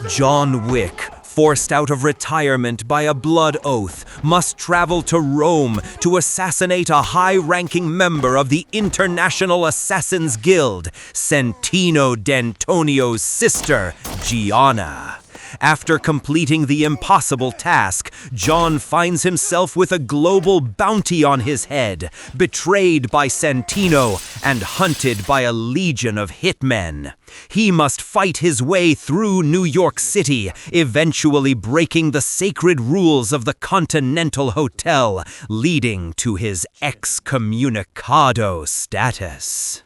John Wick, forced out of retirement by a blood oath, must travel to Rome to assassinate a high-ranking member of the International Assassins Guild, Santino D'Antonio's sister, Gianna. After completing the impossible task, John finds himself with a global bounty on his head, betrayed by Santino and hunted by a legion of hitmen. He must fight his way through New York City, eventually breaking the sacred rules of the Continental Hotel, leading to his excommunicado status.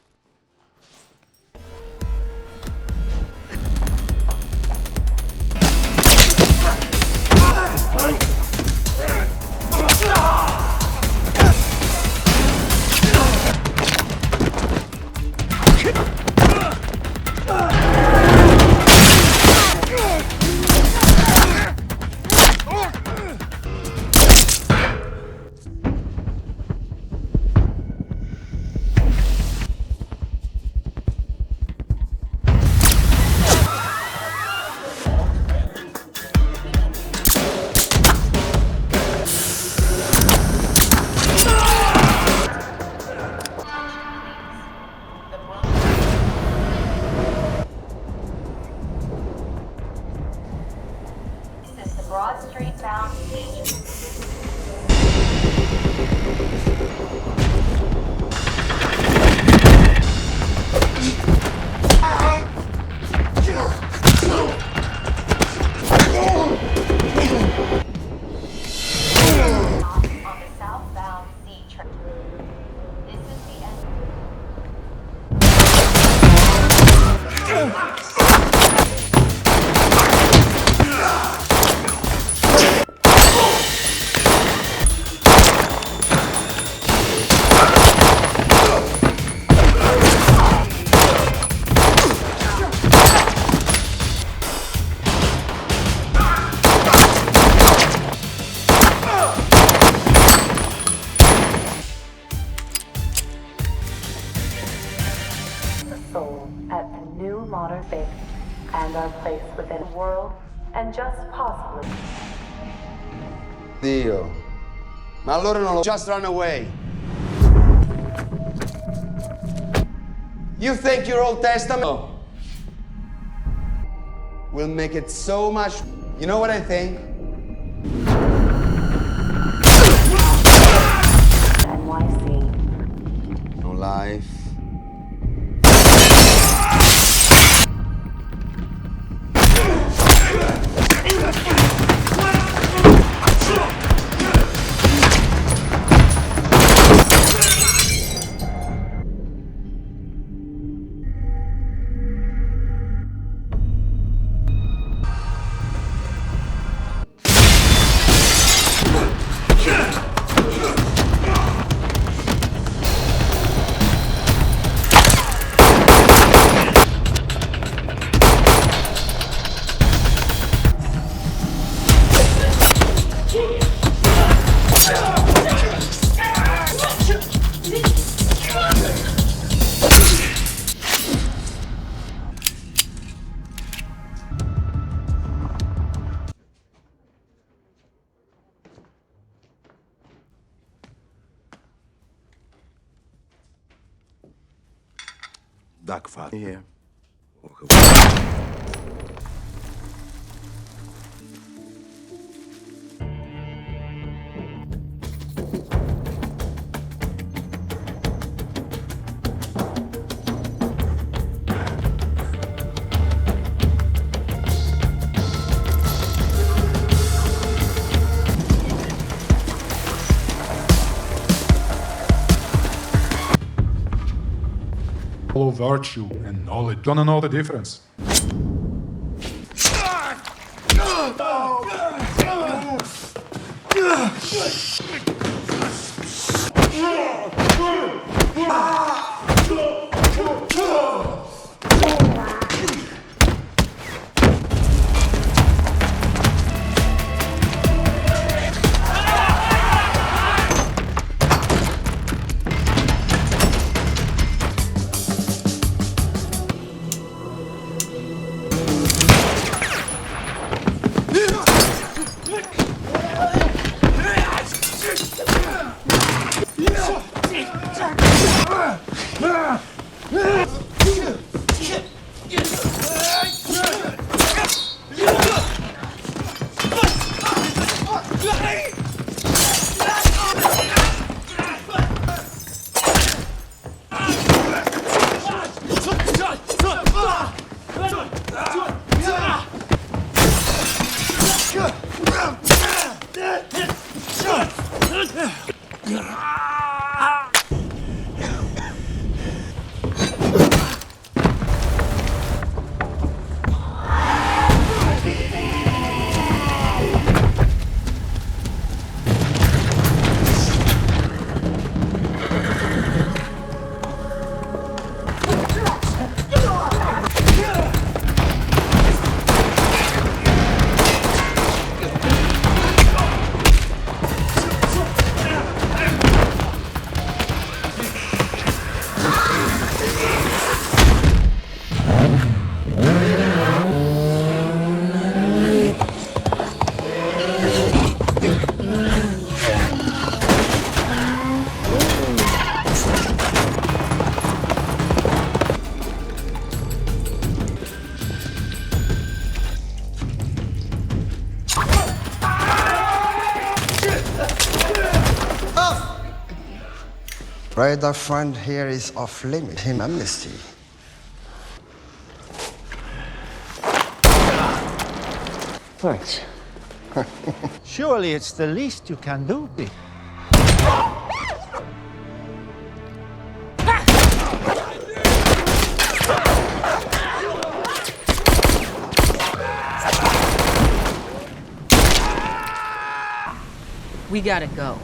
Broad Street bound beach. On the southbound sea train. This is the end. Soul at the new modern faith and our place within the world and just possibly. Dio. Ma allora non lo... Just run away. You think your Old Testament will make it so much... You know what I think? NYC. No life. Dagfather here. Follow virtue and knowledge. Don't know the difference. Right, our friend here is off limit. Him amnesty. Thanks. Surely it's the least you can do. We gotta go.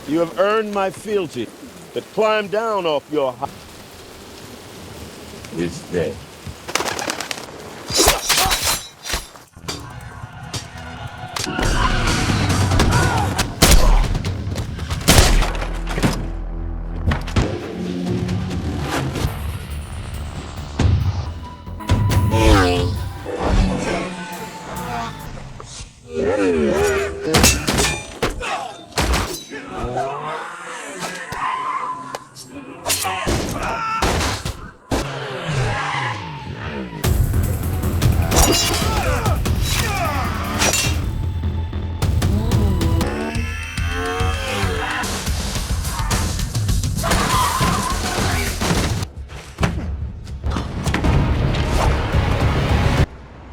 You have earned my fealty, but climb down off your is dead.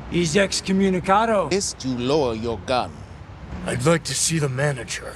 He's excommunicado. Is to lower your gun. I'd like to see the manager.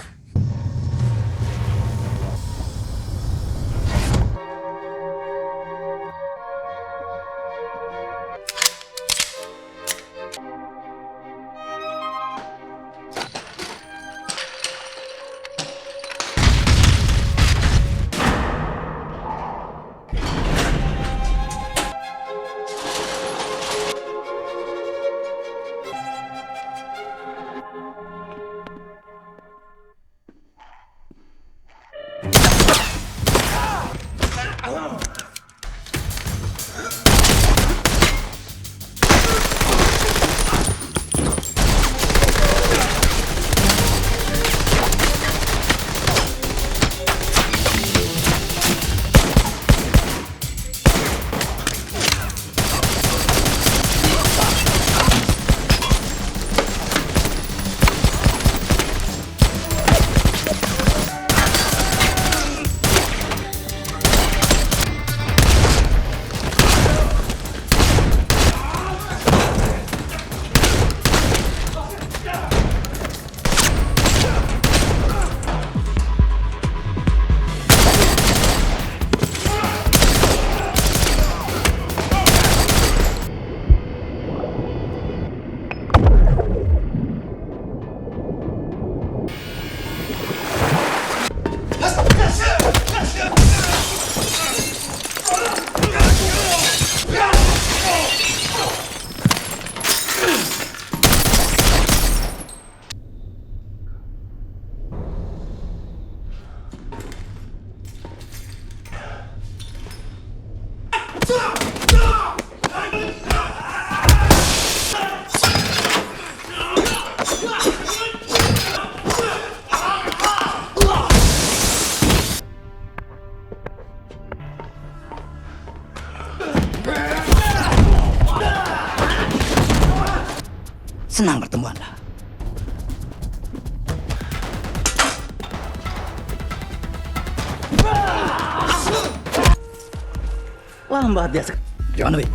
Wah, mbak biasa. John Wick.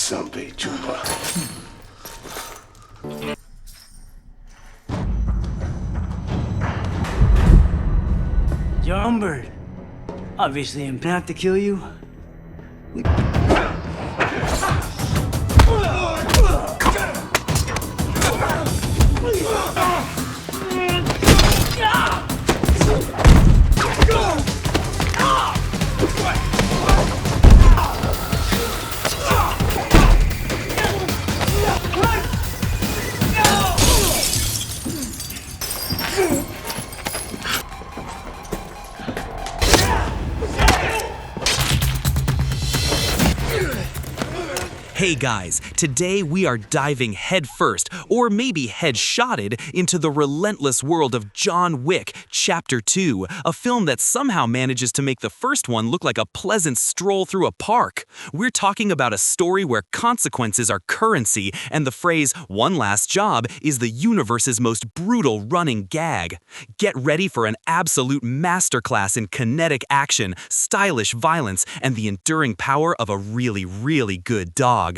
Sampai jumpa. John Bird. Obviously, I'm not to kill you. Hey guys, today we are diving headfirst, or maybe headshotted, into the relentless world of John Wick, Chapter 2, a film that somehow manages to make the first one look like a pleasant stroll through a park. We're talking about a story where consequences are currency, and the phrase, "one last job," is the universe's most brutal running gag. Get ready for an absolute masterclass in kinetic action, stylish violence, and the enduring power of a really, really good dog.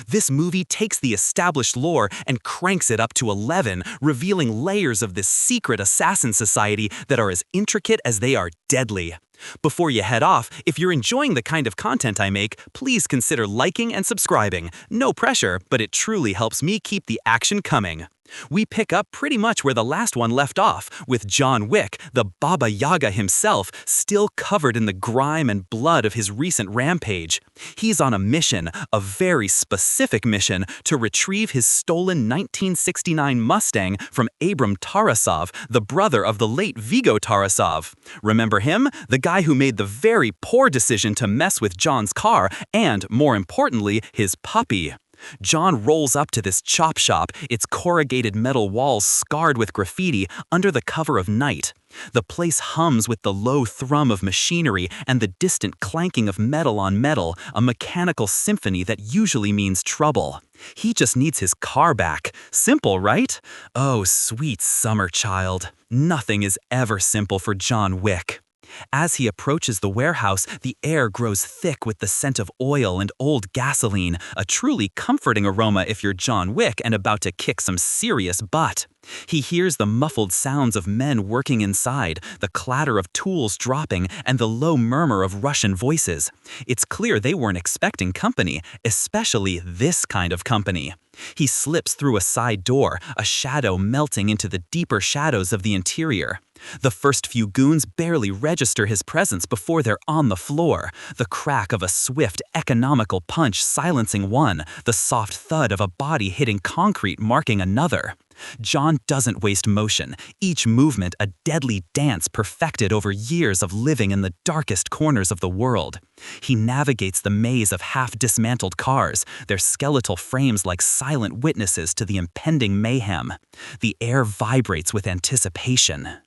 This movie takes the established lore and cranks it up to 11, revealing layers of this secret assassin society that are as intricate as they are deadly. Before you head off, if you're enjoying the kind of content I make, please consider liking and subscribing. No pressure, but it truly helps me keep the action coming. We pick up pretty much where the last one left off, with John Wick, the Baba Yaga himself, still covered in the grime and blood of his recent rampage. He's on a mission, a very specific mission, to retrieve his stolen 1969 Mustang from Abram Tarasov, the brother of the late Viggo Tarasov. Remember him? The guy who made the very poor decision to mess with John's car and, more importantly, his puppy. John rolls up to this chop shop, its corrugated metal walls scarred with graffiti, under the cover of night. The place hums with the low thrum of machinery and the distant clanking of metal on metal, a mechanical symphony that usually means trouble. He just needs his car back. Simple, right? Oh, sweet summer child. Nothing is ever simple for John Wick. As he approaches the warehouse, the air grows thick with the scent of oil and old gasoline, a truly comforting aroma if you're John Wick and about to kick some serious butt. He hears the muffled sounds of men working inside, the clatter of tools dropping, and the low murmur of Russian voices. It's clear they weren't expecting company, especially this kind of company. He slips through a side door, a shadow melting into the deeper shadows of the interior. The first few goons barely register his presence before they're on the floor, the crack of a swift, economical punch silencing one, the soft thud of a body hitting concrete marking another. John doesn't waste motion, each movement a deadly dance perfected over years of living in the darkest corners of the world. He navigates the maze of half-dismantled cars, their skeletal frames like silent witnesses to the impending mayhem. The air vibrates with anticipation.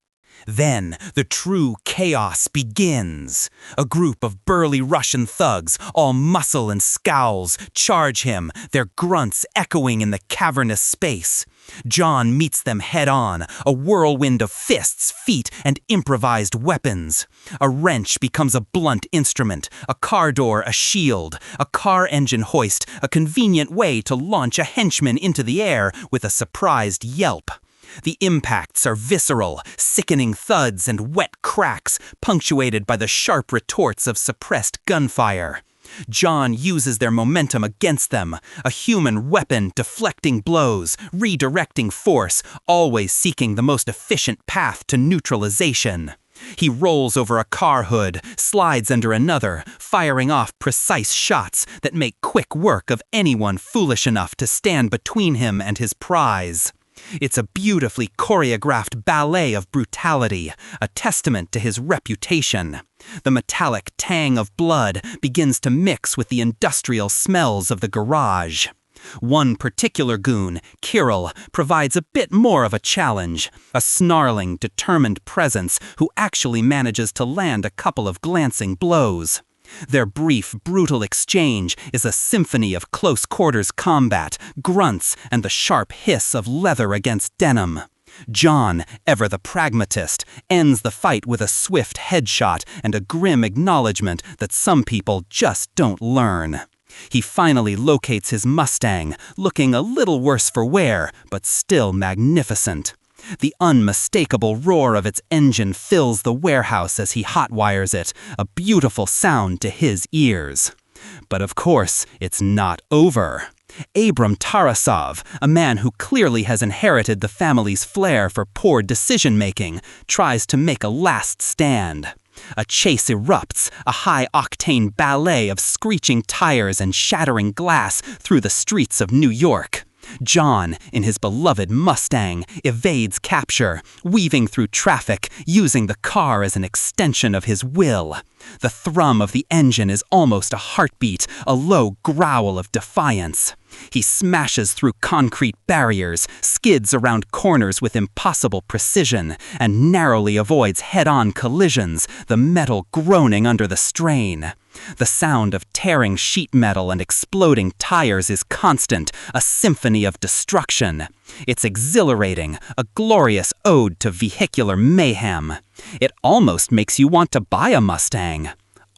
Then, the true chaos begins. A group of burly Russian thugs, all muscle and scowls, charge him, their grunts echoing in the cavernous space. John meets them head-on, a whirlwind of fists, feet, and improvised weapons. A wrench becomes a blunt instrument, a car door a shield, a car engine hoist, a convenient way to launch a henchman into the air with a surprised yelp. The impacts are visceral, sickening thuds and wet cracks, punctuated by the sharp retorts of suppressed gunfire. John uses their momentum against them, a human weapon deflecting blows, redirecting force, always seeking the most efficient path to neutralization. He rolls over a car hood, slides under another, firing off precise shots that make quick work of anyone foolish enough to stand between him and his prize. It's a beautifully choreographed ballet of brutality, a testament to his reputation. The metallic tang of blood begins to mix with the industrial smells of the garage. One particular goon, Kirill, provides a bit more of a challenge, a snarling, determined presence who actually manages to land a couple of glancing blows. Their brief, brutal exchange is a symphony of close-quarters combat, grunts, and the sharp hiss of leather against denim. John, ever the pragmatist, ends the fight with a swift headshot and a grim acknowledgement that some people just don't learn. He finally locates his Mustang, looking a little worse for wear, but still magnificent. The unmistakable roar of its engine fills the warehouse as he hotwires it, a beautiful sound to his ears. But of course, it's not over. Abram Tarasov, a man who clearly has inherited the family's flair for poor decision-making, tries to make a last stand. A chase erupts, a high-octane ballet of screeching tires and shattering glass through the streets of New York. John, in his beloved Mustang, evades capture, weaving through traffic, using the car as an extension of his will. The thrum of the engine is almost a heartbeat, a low growl of defiance. He smashes through concrete barriers, skids around corners with impossible precision, and narrowly avoids head-on collisions, the metal groaning under the strain. The sound of tearing sheet metal and exploding tires is constant, a symphony of destruction. It's exhilarating, a glorious ode to vehicular mayhem. It almost makes you want to buy a Mustang.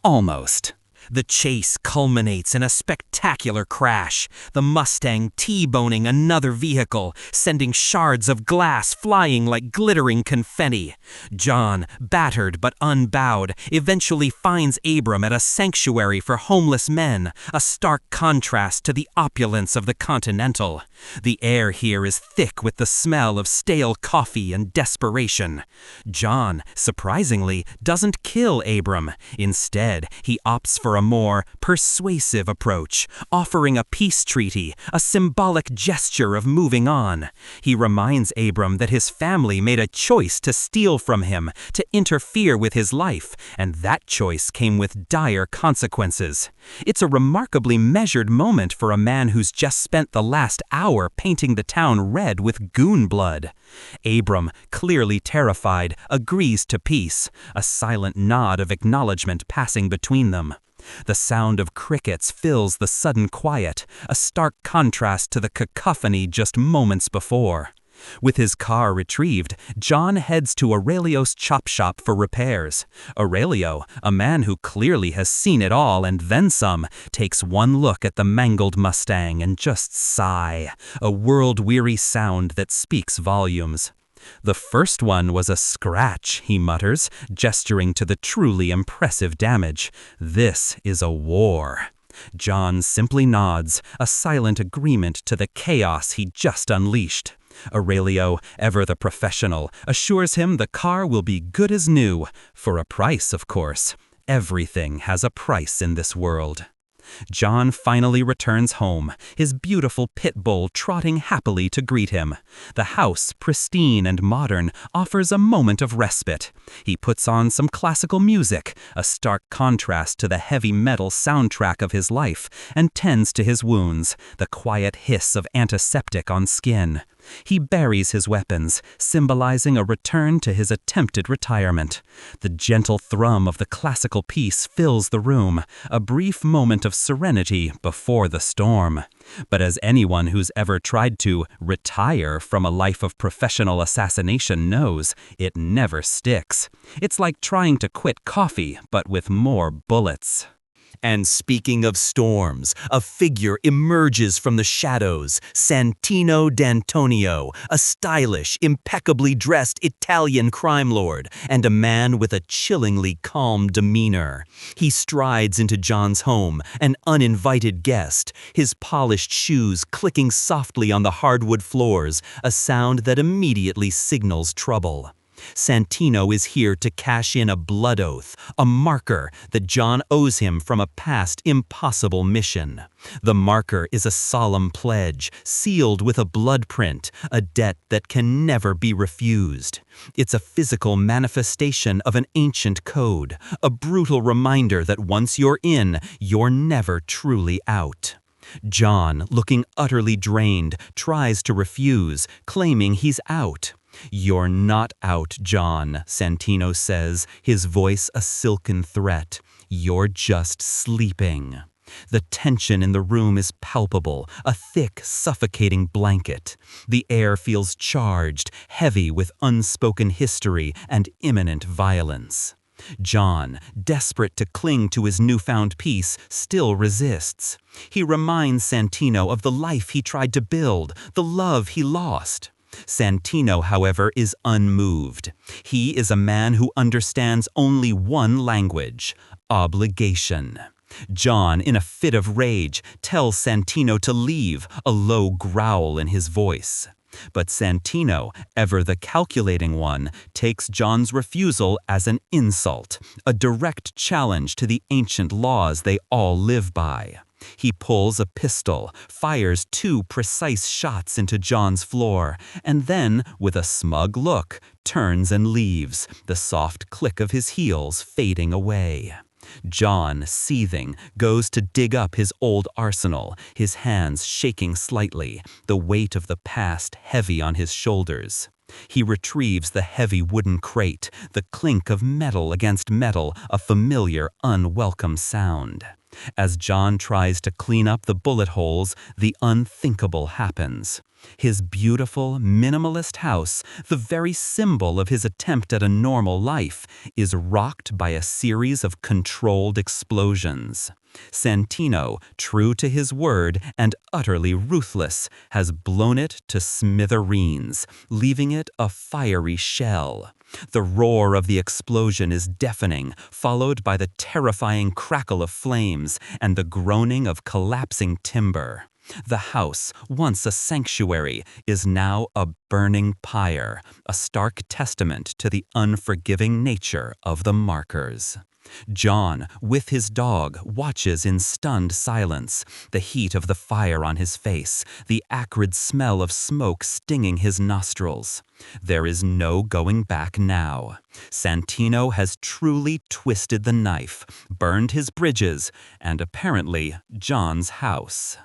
Almost. The chase culminates in a spectacular crash, the Mustang T-boning another vehicle, sending shards of glass flying like glittering confetti. John, battered but unbowed, eventually finds Abram at a sanctuary for homeless men, a stark contrast to the opulence of the Continental. The air here is thick with the smell of stale coffee and desperation. John, surprisingly, doesn't kill Abram. Instead, he opts for a more persuasive approach, offering a peace treaty, a symbolic gesture of moving on. He reminds Abram that his family made a choice to steal from him, to interfere with his life, and that choice came with dire consequences. It's a remarkably measured moment for a man who's just spent the last hour painting the town red with goon blood. Abram, clearly terrified, agrees to peace, a silent nod of acknowledgement passing between them. The sound of crickets fills the sudden quiet, a stark contrast to the cacophony just moments before. With his car retrieved, John heads to Aurelio's chop shop for repairs. Aurelio, a man who clearly has seen it all and then some, takes one look at the mangled Mustang and just sigh, a world-weary sound that speaks volumes. "The first one was a scratch," he mutters, gesturing to the truly impressive damage. "This is a war." John simply nods, a silent agreement to the chaos he just unleashed. Aurelio, ever the professional, assures him the car will be good as new, for a price, of course. Everything has a price in this world. John finally returns home, his beautiful pit bull trotting happily to greet him. The house, pristine and modern, offers a moment of respite. He puts on some classical music, a stark contrast to the heavy metal soundtrack of his life, and tends to his wounds, the quiet hiss of antiseptic on skin. He buries his weapons, symbolizing a return to his attempted retirement. The gentle thrum of the classical piece fills the room, a brief moment of serenity before the storm. But as anyone who's ever tried to retire from a life of professional assassination knows, it never sticks. It's like trying to quit coffee, but with more bullets. And speaking of storms, a figure emerges from the shadows, Santino D'Antonio, a stylish, impeccably dressed Italian crime lord, and a man with a chillingly calm demeanor. He strides into John's home, an uninvited guest, his polished shoes clicking softly on the hardwood floors, a sound that immediately signals trouble. Santino is here to cash in a blood oath, a marker that John owes him from a past impossible mission. The marker is a solemn pledge, sealed with a blood print, a debt that can never be refused. It's a physical manifestation of an ancient code, a brutal reminder that once you're in, you're never truly out. John, looking utterly drained, tries to refuse, claiming he's out. "You're not out, John," Santino says, his voice a silken threat. "You're just sleeping." The tension in the room is palpable, a thick, suffocating blanket. The air feels charged, heavy with unspoken history and imminent violence. John, desperate to cling to his newfound peace, still resists. He reminds Santino of the life he tried to build, the love he lost. Santino, however, is unmoved. He is a man who understands only one language: obligation. John, in a fit of rage, tells Santino to leave, a low growl in his voice. But Santino, ever the calculating one, takes John's refusal as an insult, a direct challenge to the ancient laws they all live by. He pulls a pistol, fires 2 precise shots into John's floor, and then, with a smug look, turns and leaves, the soft click of his heels fading away. John, seething, goes to dig up his old arsenal, his hands shaking slightly, the weight of the past heavy on his shoulders. He retrieves the heavy wooden crate, the clink of metal against metal, a familiar, unwelcome sound. As John tries to clean up the bullet holes, the unthinkable happens. His beautiful, minimalist house, the very symbol of his attempt at a normal life, is rocked by a series of controlled explosions. Santino, true to his word and utterly ruthless, has blown it to smithereens, leaving it a fiery shell. The roar of the explosion is deafening, followed by the terrifying crackle of flames and the groaning of collapsing timber. The house, once a sanctuary, is now a burning pyre, a stark testament to the unforgiving nature of the markers. John, with his dog, watches in stunned silence, the heat of the fire on his face, the acrid smell of smoke stinging his nostrils. There is no going back now. Santino has truly twisted the knife, burned his bridges, and apparently John's house.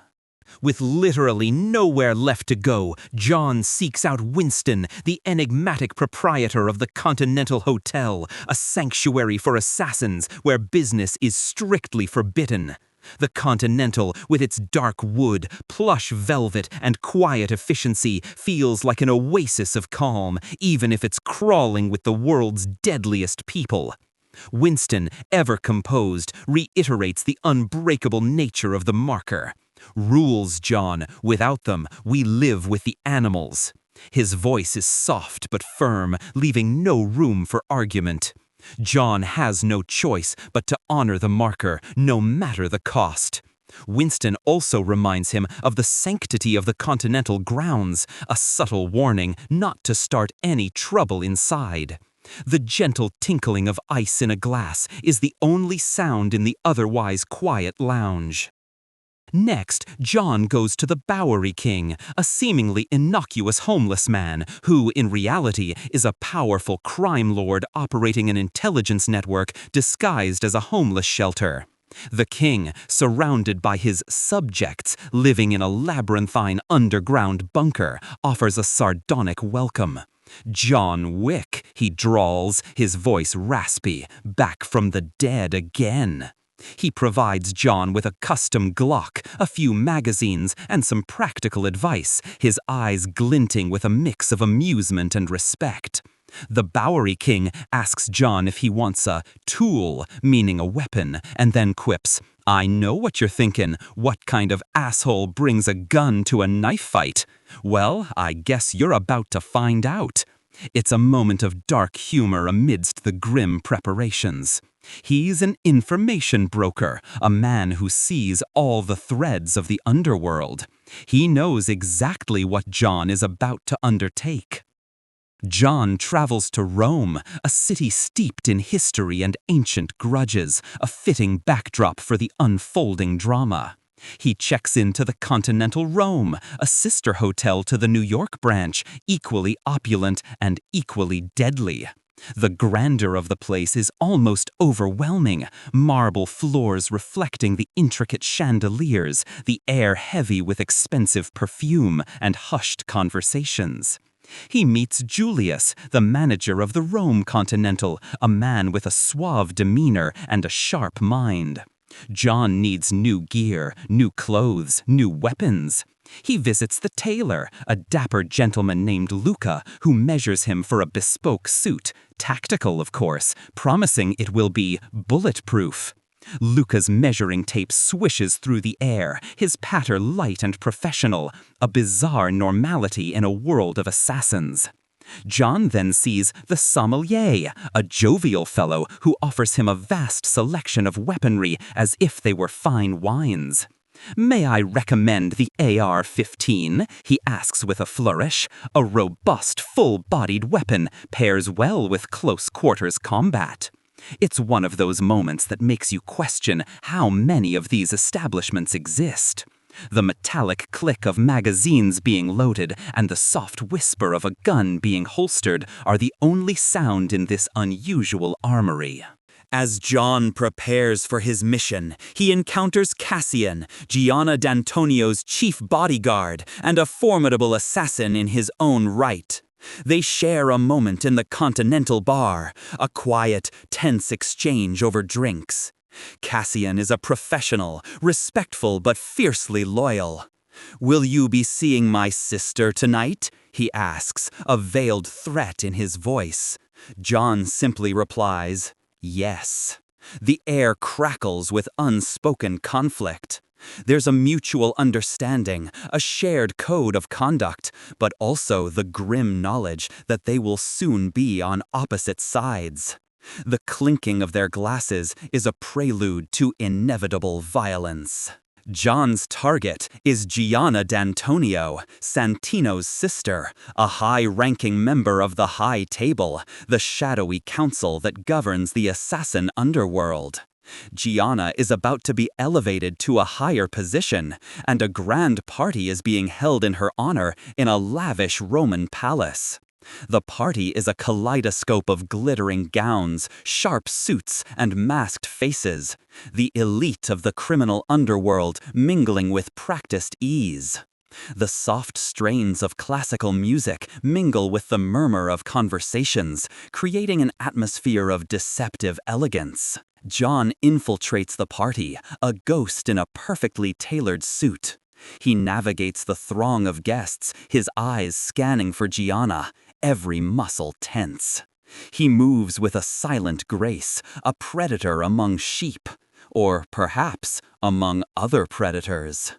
With literally nowhere left to go, John seeks out Winston, the enigmatic proprietor of the Continental Hotel, a sanctuary for assassins where business is strictly forbidden. The Continental, with its dark wood, plush velvet, and quiet efficiency, feels like an oasis of calm, even if it's crawling with the world's deadliest people. Winston, ever composed, reiterates the unbreakable nature of the marker. "Rules, John. Without them, we live with the animals." His voice is soft but firm, leaving no room for argument. John has no choice but to honor the marker, no matter the cost. Winston also reminds him of the sanctity of the Continental grounds, a subtle warning not to start any trouble inside. The gentle tinkling of ice in a glass is the only sound in the otherwise quiet lounge. Next, John goes to the Bowery King, a seemingly innocuous homeless man who, in reality, is a powerful crime lord operating an intelligence network disguised as a homeless shelter. The king, surrounded by his subjects living in a labyrinthine underground bunker, offers a sardonic welcome. "John Wick," he drawls, his voice raspy, "back from the dead again." He provides John with a custom Glock, a few magazines, and some practical advice, his eyes glinting with a mix of amusement and respect. The Bowery King asks John if he wants a tool, meaning a weapon, and then quips, "I know what you're thinking. What kind of asshole brings a gun to a knife fight? Well, I guess you're about to find out." It's a moment of dark humor amidst the grim preparations. He's an information broker, a man who sees all the threads of the underworld. He knows exactly what John is about to undertake. John travels to Rome, a city steeped in history and ancient grudges, a fitting backdrop for the unfolding drama. He checks into the Continental Rome, a sister hotel to the New York branch, equally opulent and equally deadly. The grandeur of the place is almost overwhelming, marble floors reflecting the intricate chandeliers, the air heavy with expensive perfume and hushed conversations. He meets Julius, the manager of the Rome Continental, a man with a suave demeanor and a sharp mind. John needs new gear, new clothes, new weapons. He visits the tailor, a dapper gentleman named Luca, who measures him for a bespoke suit, tactical of course, promising it will be bulletproof. Luca's measuring tape swishes through the air, his patter light and professional, a bizarre normality in a world of assassins. John then sees the sommelier, a jovial fellow who offers him a vast selection of weaponry as if they were fine wines. "May I recommend the AR-15?" he asks with a flourish. A robust, full-bodied weapon pairs well with close-quarters combat. It's one of those moments that makes you question how many of these establishments exist. The metallic click of magazines being loaded and the soft whisper of a gun being holstered are the only sound in this unusual armory. As John prepares for his mission, he encounters Cassian, Gianna D'Antonio's chief bodyguard and a formidable assassin in his own right. They share a moment in the Continental bar, a quiet, tense exchange over drinks. Cassian is a professional, respectful but fiercely loyal. "Will you be seeing my sister tonight?" he asks, a veiled threat in his voice. John simply replies, "Yes." The air crackles with unspoken conflict. There's a mutual understanding, a shared code of conduct, but also the grim knowledge that they will soon be on opposite sides. The clinking of their glasses is a prelude to inevitable violence. John's target is Gianna D'Antonio, Santino's sister, a high-ranking member of the High Table, the shadowy council that governs the assassin underworld. Gianna is about to be elevated to a higher position, and a grand party is being held in her honor in a lavish Roman palace. The party is a kaleidoscope of glittering gowns, sharp suits, and masked faces, the elite of the criminal underworld mingling with practiced ease. The soft strains of classical music mingle with the murmur of conversations, creating an atmosphere of deceptive elegance. John infiltrates the party, a ghost in a perfectly tailored suit. He navigates the throng of guests, his eyes scanning for Gianna, every muscle tense. He moves with a silent grace, a predator among sheep, or perhaps among other predators.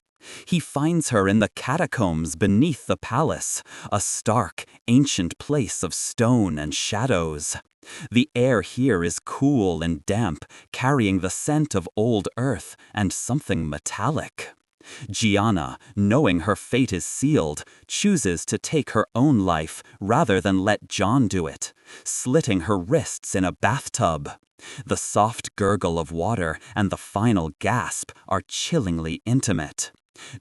He finds her in the catacombs beneath the palace, a stark, ancient place of stone and shadows. The air here is cool and damp, carrying the scent of old earth and something metallic. Gianna, knowing her fate is sealed, chooses to take her own life rather than let John do it, slitting her wrists in a bathtub. The soft gurgle of water and the final gasp are chillingly intimate.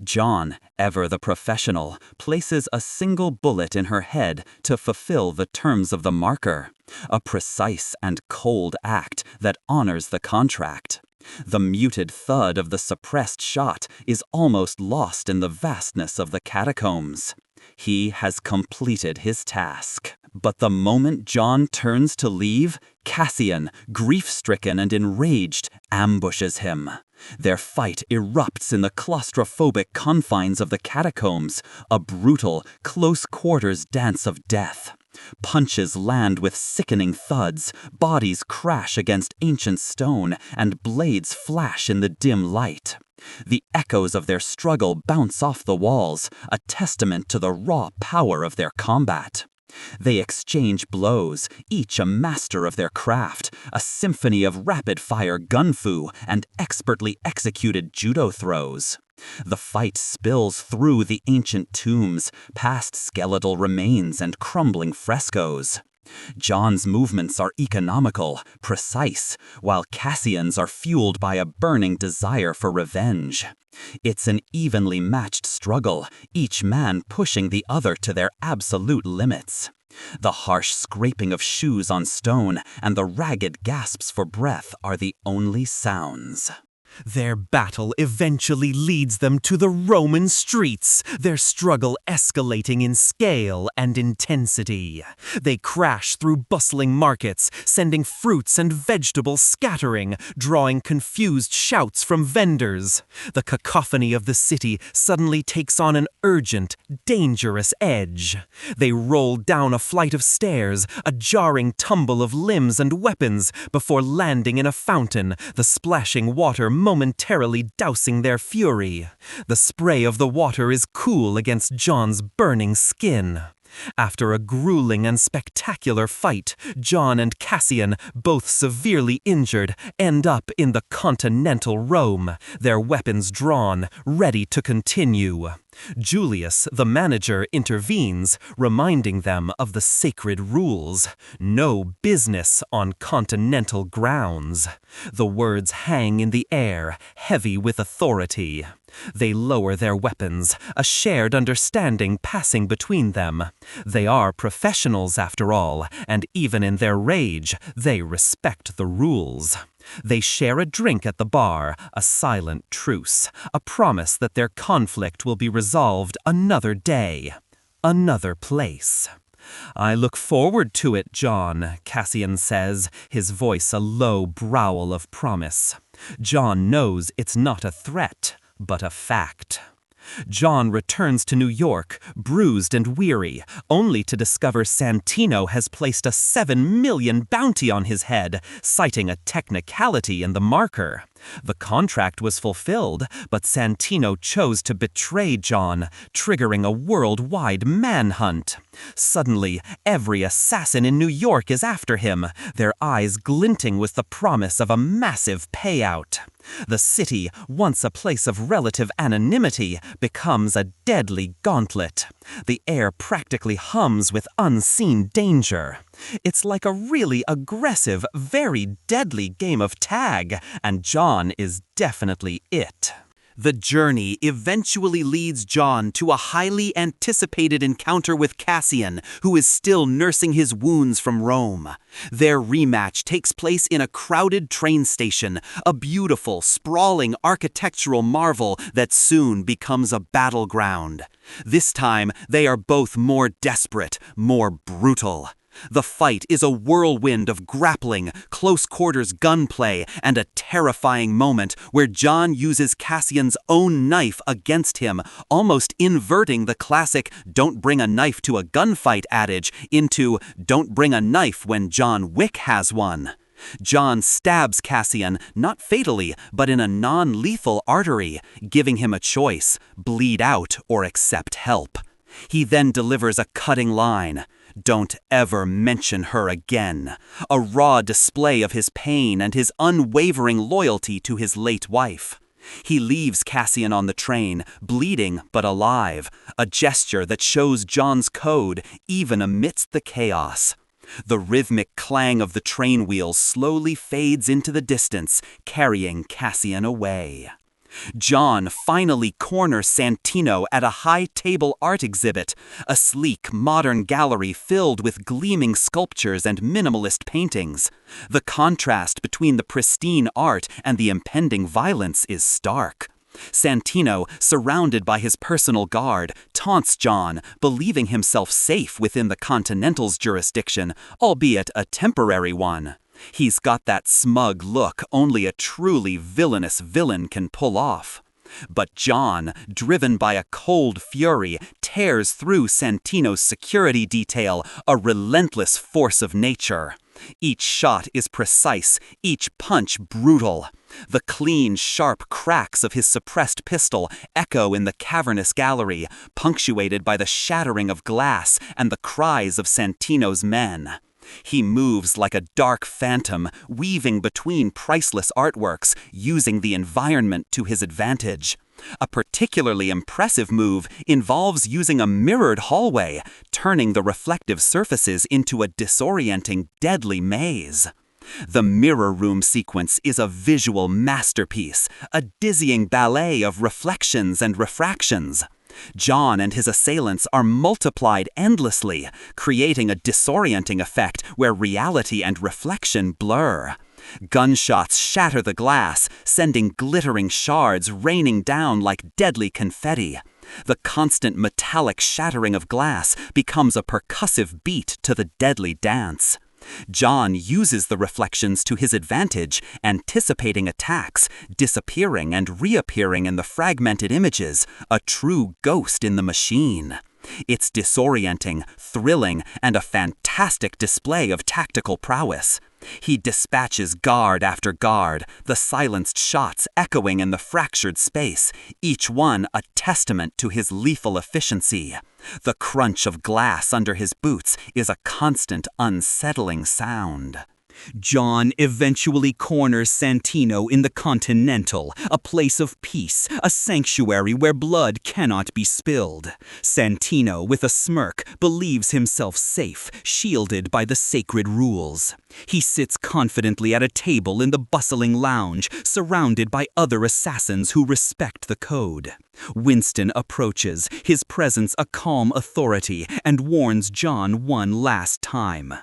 John, ever the professional, places a single bullet in her head to fulfill the terms of the marker, a precise and cold act that honors the contract. The muted thud of the suppressed shot is almost lost in the vastness of the catacombs. He has completed his task. But the moment John turns to leave, Cassian, grief-stricken and enraged, ambushes him. Their fight erupts in the claustrophobic confines of the catacombs, a brutal, close-quarters dance of death. Punches land with sickening thuds, bodies crash against ancient stone, and blades flash in the dim light. The echoes of their struggle bounce off the walls, a testament to the raw power of their combat. They exchange blows, each a master of their craft, a symphony of rapid-fire gun-fu and expertly executed judo throws. The fight spills through the ancient tombs, past skeletal remains and crumbling frescoes. John's movements are economical, precise, while Cassian's are fueled by a burning desire for revenge. It's an evenly matched struggle, each man pushing the other to their absolute limits. The harsh scraping of shoes on stone and the ragged gasps for breath are the only sounds. Their battle eventually leads them to the Roman streets, their struggle escalating in scale and intensity. They crash through bustling markets, sending fruits and vegetables scattering, drawing confused shouts from vendors. The cacophony of the city suddenly takes on an urgent, dangerous edge. They roll down a flight of stairs, a jarring tumble of limbs and weapons, before landing in a fountain, the splashing water momentarily dousing their fury. The spray of the water is cool against John's burning skin. After a grueling and spectacular fight, John and Cassian, both severely injured, end up in the continental Rome, their weapons drawn, ready to continue. Julius, the manager, intervenes, reminding them of the sacred rules. No business on continental grounds. The words hang in the air, heavy with authority. They lower their weapons, a shared understanding passing between them. They are professionals after all, and even in their rage, they respect the rules. They share a drink at the bar, a silent truce, a promise that their conflict will be resolved another day, another place. "I look forward to it, John," Cassian says, his voice a low growl of promise. John knows it's not a threat, but a fact. John returns to New York, bruised and weary, only to discover Santino has placed a $7 million bounty on his head, citing a technicality in the marker. The contract was fulfilled, but Santino chose to betray John, triggering a worldwide manhunt. Suddenly, every assassin in New York is after him, their eyes glinting with the promise of a massive payout. The city, once a place of relative anonymity, becomes a deadly gauntlet. The air practically hums with unseen danger. It's like a really aggressive, very deadly game of tag, and John is definitely it. The journey eventually leads John to a highly anticipated encounter with Cassian, who is still nursing his wounds from Rome. Their rematch takes place in a crowded train station, a beautiful, sprawling architectural marvel that soon becomes a battleground. This time, they are both more desperate, more brutal. The fight is a whirlwind of grappling, close-quarters gunplay, and a terrifying moment where John uses Cassian's own knife against him, almost inverting the classic "don't bring a knife to a gunfight" adage into "don't bring a knife when John Wick has one." John stabs Cassian, not fatally, but in a non-lethal artery, giving him a choice: bleed out or accept help. He then delivers a cutting line: "Don't ever mention her again," a raw display of his pain and his unwavering loyalty to his late wife. He leaves Cassian on the train, bleeding but alive, a gesture that shows John's code even amidst the chaos. The rhythmic clang of the train wheels slowly fades into the distance, carrying Cassian away. John finally corners Santino at a high-table art exhibit, a sleek, modern gallery filled with gleaming sculptures and minimalist paintings. The contrast between the pristine art and the impending violence is stark. Santino, surrounded by his personal guard, taunts John, believing himself safe within the Continental's jurisdiction, albeit a temporary one. He's got that smug look only a truly villainous villain can pull off. But John, driven by a cold fury, tears through Santino's security detail, a relentless force of nature. Each shot is precise, each punch brutal. The clean, sharp cracks of his suppressed pistol echo in the cavernous gallery, punctuated by the shattering of glass and the cries of Santino's men. He moves like a dark phantom, weaving between priceless artworks, using the environment to his advantage. A particularly impressive move involves using a mirrored hallway, turning the reflective surfaces into a disorienting, deadly maze. The mirror room sequence is a visual masterpiece, a dizzying ballet of reflections and refractions. John and his assailants are multiplied endlessly, creating a disorienting effect where reality and reflection blur. Gunshots shatter the glass, sending glittering shards raining down like deadly confetti. The constant metallic shattering of glass becomes a percussive beat to the deadly dance. John uses the reflections to his advantage, anticipating attacks, disappearing and reappearing in the fragmented images, a true ghost in the machine. It's disorienting, thrilling, and a fantastic display of tactical prowess. He dispatches guard after guard, the silenced shots echoing in the fractured space, each one a testament to his lethal efficiency. The crunch of glass under his boots is a constant, unsettling sound. John eventually corners Santino in the Continental, a place of peace, a sanctuary where blood cannot be spilled. Santino, with a smirk, believes himself safe, shielded by the sacred rules. He sits confidently at a table in the bustling lounge, surrounded by other assassins who respect the code. Winston approaches, his presence a calm authority, and warns John one last time.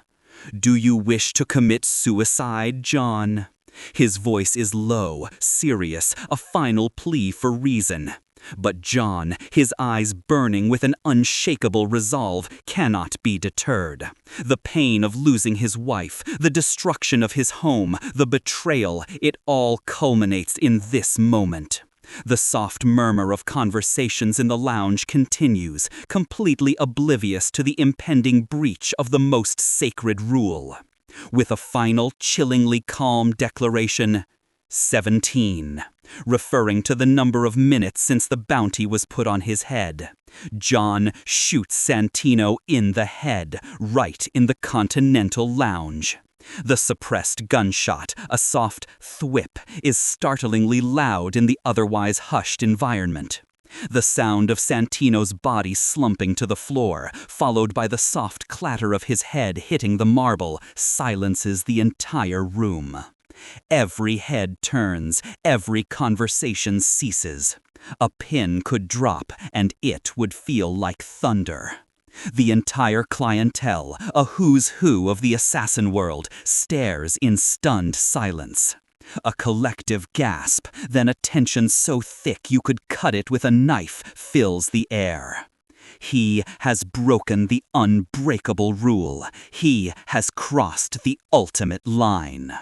"Do you wish to commit suicide, John?" His voice is low, serious, a final plea for reason. But John, his eyes burning with an unshakable resolve, cannot be deterred. The pain of losing his wife, the destruction of his home, the betrayal, it all culminates in this moment. The soft murmur of conversations in the lounge continues, completely oblivious to the impending breach of the most sacred rule. With a final, chillingly calm declaration, 17, referring to the number of minutes since the bounty was put on his head, John shoots Santino in the head, right in the Continental Lounge. The suppressed gunshot, a soft thwip, is startlingly loud in the otherwise hushed environment. The sound of Santino's body slumping to the floor, followed by the soft clatter of his head hitting the marble, silences the entire room. Every head turns, every conversation ceases. A pin could drop, and it would feel like thunder. The entire clientele, a who's who of the assassin world, stares in stunned silence. A collective gasp, then a tension so thick you could cut it with a knife, fills the air. He has broken the unbreakable rule. He has crossed the ultimate line.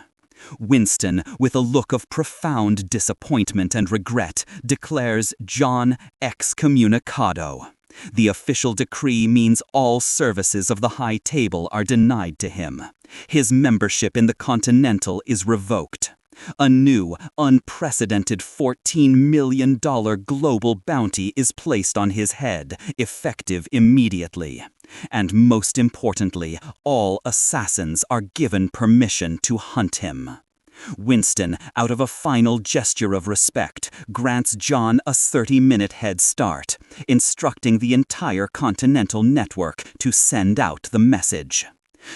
Winston, with a look of profound disappointment and regret, declares John excommunicado. The official decree means all services of the High Table are denied to him. His membership in the Continental is revoked. A new, unprecedented $14 million global bounty is placed on his head, effective immediately. And most importantly, all assassins are given permission to hunt him. Winston, out of a final gesture of respect, grants John a 30-minute head start, instructing the entire Continental network to send out the message.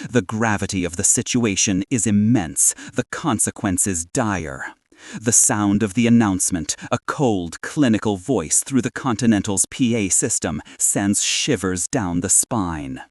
The gravity of the situation is immense, the consequences dire. The sound of the announcement, a cold, clinical voice through the Continental's PA system, sends shivers down the spine.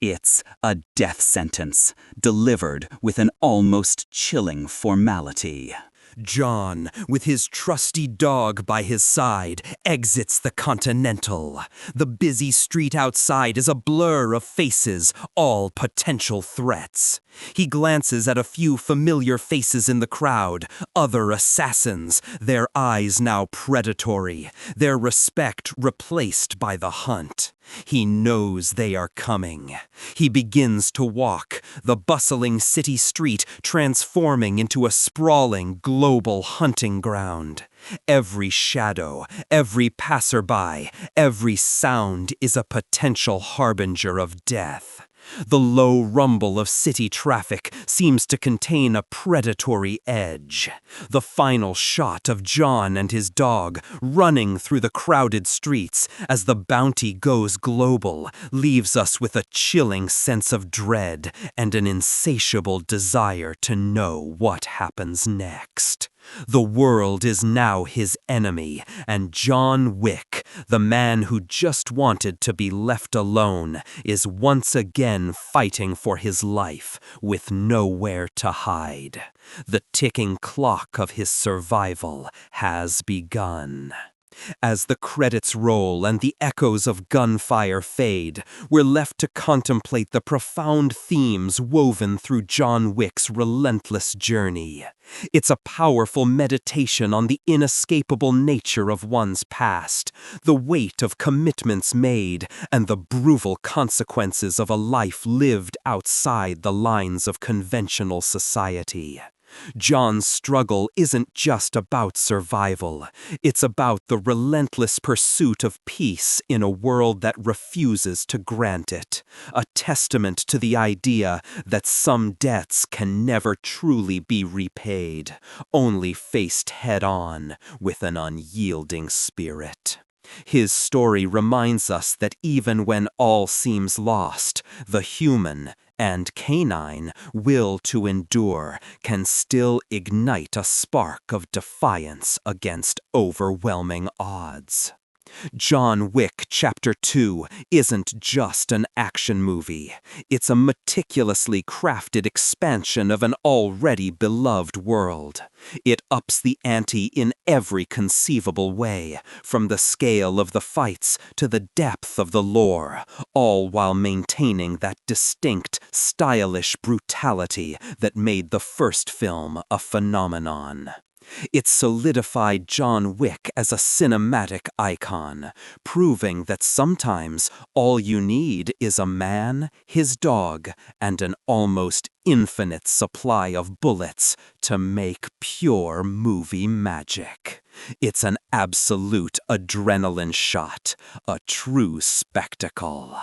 It's a death sentence, delivered with an almost chilling formality. John, with his trusty dog by his side, exits the Continental. The busy street outside is a blur of faces, all potential threats. He glances at a few familiar faces in the crowd, other assassins, their eyes now predatory, their respect replaced by the hunt. He knows they are coming. He begins to walk, the bustling city street transforming into a sprawling global hunting ground. Every shadow, every passerby, every sound is a potential harbinger of death. The low rumble of city traffic seems to contain a predatory edge. The final shot of John and his dog running through the crowded streets as the bounty goes global leaves us with a chilling sense of dread and an insatiable desire to know what happens next. The world is now his enemy, and John Wick, the man who just wanted to be left alone, is once again fighting for his life with nowhere to hide. The ticking clock of his survival has begun. As the credits roll and the echoes of gunfire fade, we're left to contemplate the profound themes woven through John Wick's relentless journey. It's a powerful meditation on the inescapable nature of one's past, the weight of commitments made, and the brutal consequences of a life lived outside the lines of conventional society. John's struggle isn't just about survival. It's about the relentless pursuit of peace in a world that refuses to grant it, a testament to the idea that some debts can never truly be repaid, only faced head-on with an unyielding spirit. His story reminds us that even when all seems lost, the human and canine will to endure can still ignite a spark of defiance against overwhelming odds. John Wick Chapter 2 isn't just an action movie. It's a meticulously crafted expansion of an already beloved world. It ups the ante in every conceivable way, from the scale of the fights to the depth of the lore, all while maintaining that distinct, stylish brutality that made the first film a phenomenon. It solidified John Wick as a cinematic icon, proving that sometimes all you need is a man, his dog, and an almost infinite supply of bullets to make pure movie magic. It's an absolute adrenaline shot, a true spectacle.